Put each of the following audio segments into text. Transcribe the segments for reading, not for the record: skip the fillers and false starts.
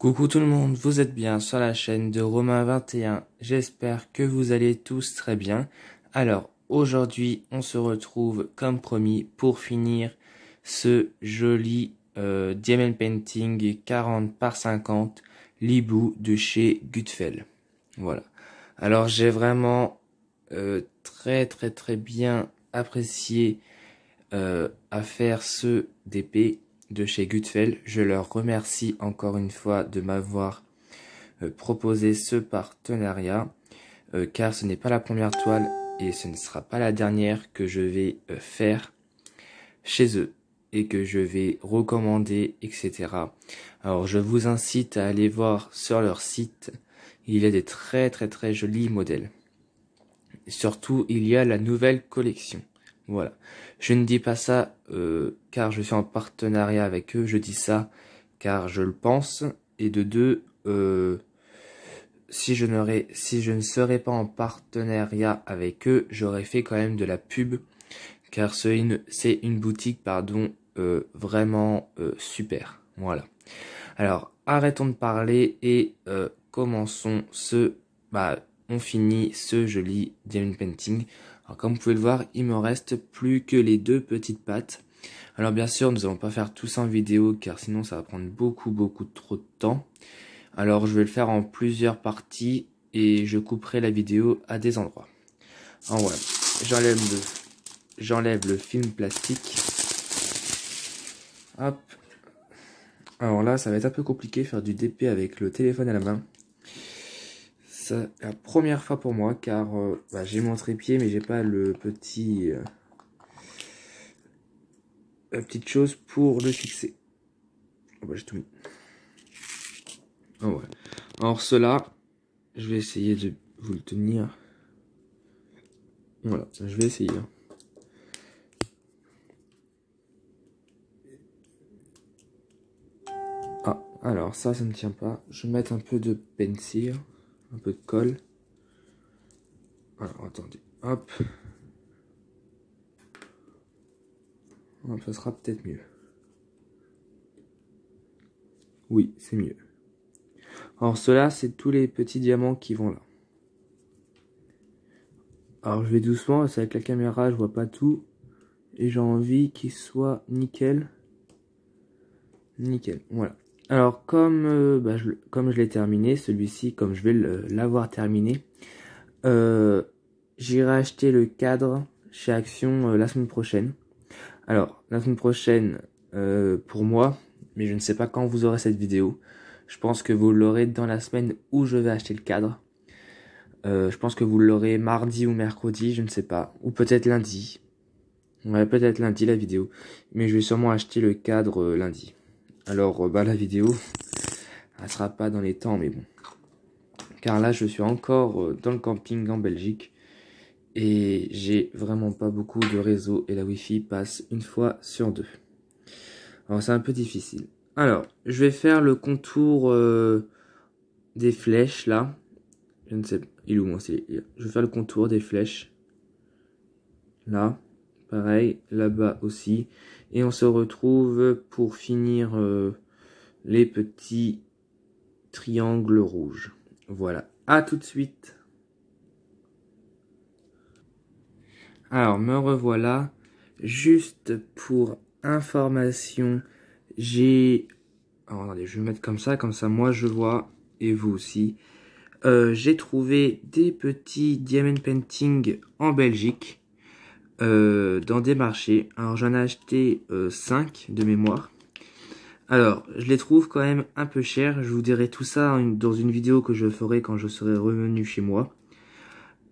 Coucou tout le monde, vous êtes bien sur la chaîne de Romain21, j'espère que vous allez tous très bien. Alors aujourd'hui on se retrouve comme promis pour finir ce joli diamond painting 40 par 50 Libou de chez Gutfeld. Voilà, alors j'ai vraiment très bien apprécié à faire ce DP de chez Gutfeld. Je leur remercie encore une fois de m'avoir proposé ce partenariat, car ce n'est pas la première toile et ce ne sera pas la dernière que je vais faire chez eux et que je vais recommander, etc. Alors je vous incite à aller voir sur leur site, il y a des très jolis modèles. Et surtout il y a la nouvelle collection. Voilà, je ne dis pas ça car je suis en partenariat avec eux, je dis ça car je le pense, et de deux, si je ne serais pas en partenariat avec eux, j'aurais fait quand même de la pub, car c'est une boutique, pardon, vraiment super. Voilà. Alors, arrêtons de parler et commençons on finit ce joli diamond painting. Alors, comme vous pouvez le voir, il me reste plus que les deux petites pattes. Alors bien sûr, nous n'allons pas faire tout ça en vidéo, car sinon ça va prendre beaucoup trop de temps. Alors je vais le faire en plusieurs parties et je couperai la vidéo à des endroits. Alors voilà, j'enlève le film plastique. Hop. Alors là, ça va être un peu compliqué faire du DP avec le téléphone à la main. C'est la première fois pour moi, car j'ai mon trépied, mais j'ai pas le petit la petite chose pour le fixer. Oh, j'ai tout mis. Oh, ouais. Alors cela, je vais essayer de vous le tenir. Voilà, je vais essayer. Ah, alors ça ne tient pas. Je vais mettre un peu de pencil, un peu de colle. Alors attendez, hop. Ça sera peut-être mieux. Oui, c'est mieux. Alors cela, c'est tous les petits diamants qui vont là. Alors je vais doucement, c'est avec la caméra, je vois pas tout. Et j'ai envie qu'il soit nickel. Nickel, voilà. Alors comme je l'ai terminé, celui-ci, comme je vais l'avoir terminé, j'irai acheter le cadre chez Action la semaine prochaine. Alors, la semaine prochaine, pour moi, mais je ne sais pas quand vous aurez cette vidéo. Je pense que vous l'aurez dans la semaine où je vais acheter le cadre. Je pense que vous l'aurez mardi ou mercredi, je ne sais pas. Ou peut-être lundi. Ouais, peut-être lundi la vidéo. Mais je vais sûrement acheter le cadre lundi. Alors, la vidéo, elle sera pas dans les temps, mais bon. Car là, je suis encore dans le camping en Belgique. Et j'ai vraiment pas beaucoup de réseau et la wifi passe une fois sur deux. Alors c'est un peu difficile. Alors, je vais faire le contour des flèches là. Je ne sais pas, il est où mon stylet? Je vais faire le contour des flèches. Là, pareil, là-bas aussi. Et on se retrouve pour finir les petits triangles rouges. Voilà, à tout de suite. Alors, me revoilà. Juste pour information, j'ai... Alors, attendez, je vais mettre comme ça moi je vois, et vous aussi. J'ai trouvé des petits diamond painting en Belgique, dans des marchés. Alors, j'en ai acheté 5 de mémoire. Alors, je les trouve quand même un peu chers. Je vous dirai tout ça dans une vidéo que je ferai quand je serai revenu chez moi.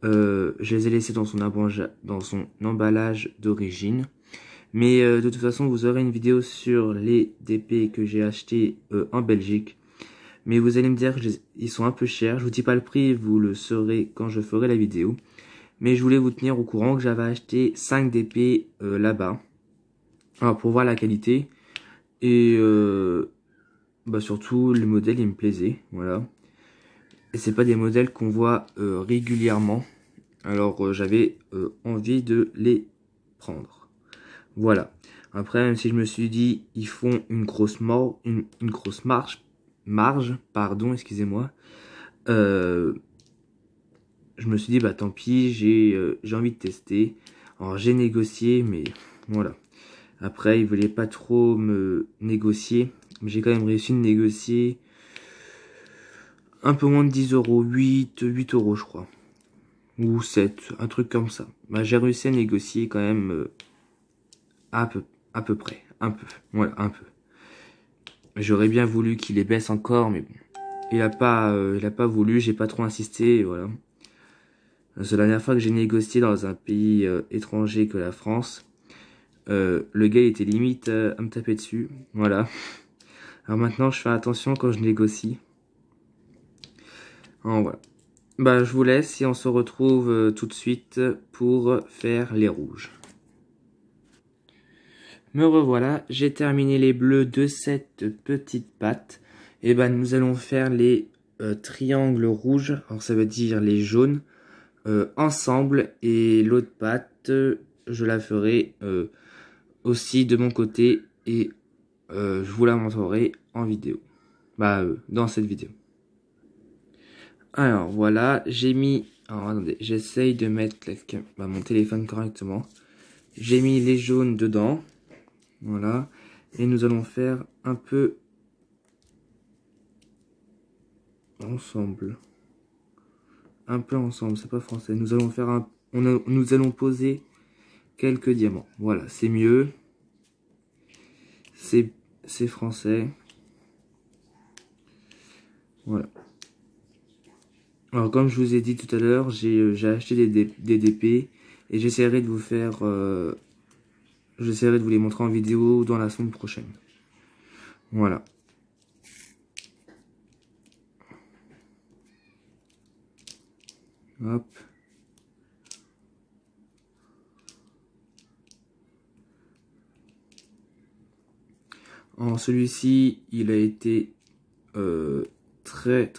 Je les ai laissés dans son emballage d'origine. Mais de toute façon, vous aurez une vidéo sur les DP que j'ai achetés en Belgique. Mais vous allez me dire qu'ils sont un peu chers. Je vous dis pas le prix, vous le saurez quand je ferai la vidéo. Mais je voulais vous tenir au courant que j'avais acheté 5 DP là-bas. Alors pour voir la qualité. Et surtout, les modèles, ils me plaisaient. Voilà. Et c'est pas des modèles qu'on voit régulièrement. Alors j'avais envie de les prendre. Voilà. Après, même si je me suis dit, ils font une grosse marche, marge, pardon, excusez-moi. Je me suis dit, bah tant pis, j'ai envie de tester. Alors j'ai négocié, mais voilà. Après, ils voulaient pas trop me négocier. Mais j'ai quand même réussi de négocier un peu moins de 10 euros, 8 euros je crois. Ou 7, un truc comme ça. Bah, j'ai réussi à négocier quand même à peu près. Un peu. Voilà, un peu. J'aurais bien voulu qu'il les baisse encore, mais bon. Il a pas voulu, j'ai pas trop insisté, et voilà. C'est la dernière fois que j'ai négocié dans un pays étranger que la France. Le gars il était limite à me taper dessus. Voilà. Alors maintenant, je fais attention quand je négocie. Alors, voilà. Bah, je vous laisse et on se retrouve tout de suite pour faire les rouges. Me revoilà, j'ai terminé les bleus de cette petite pâte. Et ben nous allons faire les triangles rouges, alors ça veut dire les jaunes, ensemble. Et l'autre pâte, je la ferai aussi de mon côté et je vous la montrerai en vidéo. Bah, dans cette vidéo. Alors voilà, j'ai mis... Alors attendez, j'essaye de mettre mon téléphone correctement. J'ai mis les jaunes dedans. Voilà. Et nous allons faire un peu ensemble. Un peu ensemble, c'est pas français. Nous allons faire nous allons poser quelques diamants. Voilà, c'est mieux. C'est français. Voilà. Alors comme je vous ai dit tout à l'heure, j'ai acheté des DP et j'essaierai de vous faire... j'essaierai de vous les montrer en vidéo dans la semaine prochaine. Voilà. Hop. En celui-ci, il a été très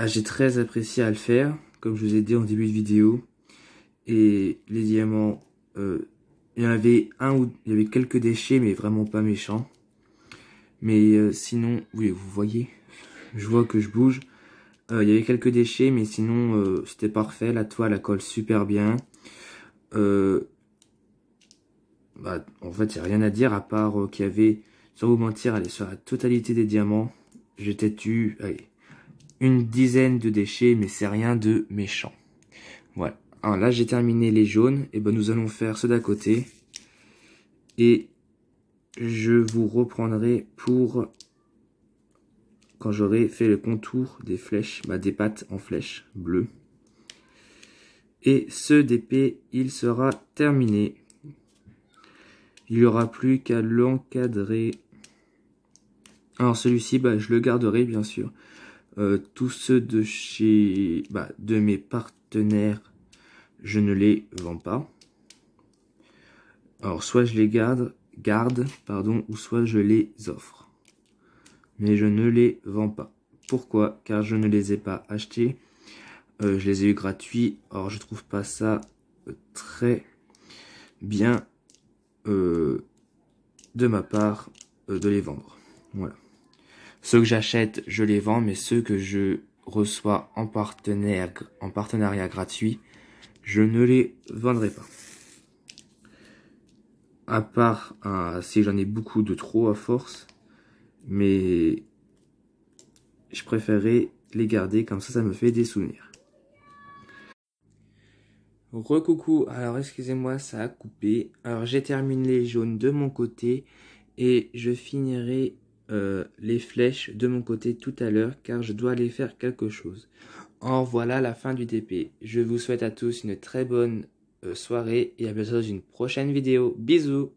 j'ai très apprécié à le faire, comme je vous ai dit en début de vidéo. Et les diamants, il y avait quelques déchets, mais vraiment pas méchants. Mais sinon, oui, vous voyez, je vois que je bouge. Il y avait quelques déchets, mais sinon, c'était parfait. La toile, elle colle super bien. Bah, en fait, il n'y a rien à dire, à part qu'il y avait, sans vous mentir, allez, sur la totalité des diamants, j'ai peut-être eu, allez, une dizaine de déchets, mais c'est rien de méchant. Voilà. Alors là, j'ai terminé les jaunes. Et ben, nous allons faire ceux d'à côté. Et je vous reprendrai pour quand j'aurai fait le contour des flèches, bah, des pattes en flèches bleues. Et ce DP, il sera terminé. Il n'y aura plus qu'à l'encadrer. Alors celui-ci, bah, je le garderai bien sûr. Tous ceux de chez, de mes partenaires, je ne les vends pas. Alors soit je les garde, ou soit je les offre. Mais je ne les vends pas. Pourquoi? Car je ne les ai pas achetés. Je les ai eu gratuits. Alors je trouve pas ça très bien de ma part de les vendre. Voilà. Ceux que j'achète, je les vends, mais ceux que je reçois en partenariat gratuit, je ne les vendrai pas. À part si j'en ai beaucoup de trop à force, mais je préférerais les garder, comme ça me fait des souvenirs. Recoucou, alors excusez-moi, ça a coupé. Alors j'ai terminé les jaunes de mon côté et je finirai les flèches de mon côté tout à l'heure car je dois aller faire quelque chose. Or voilà la fin du DP. Je vous souhaite à tous une très bonne soirée et à bientôt dans une prochaine vidéo. Bisous!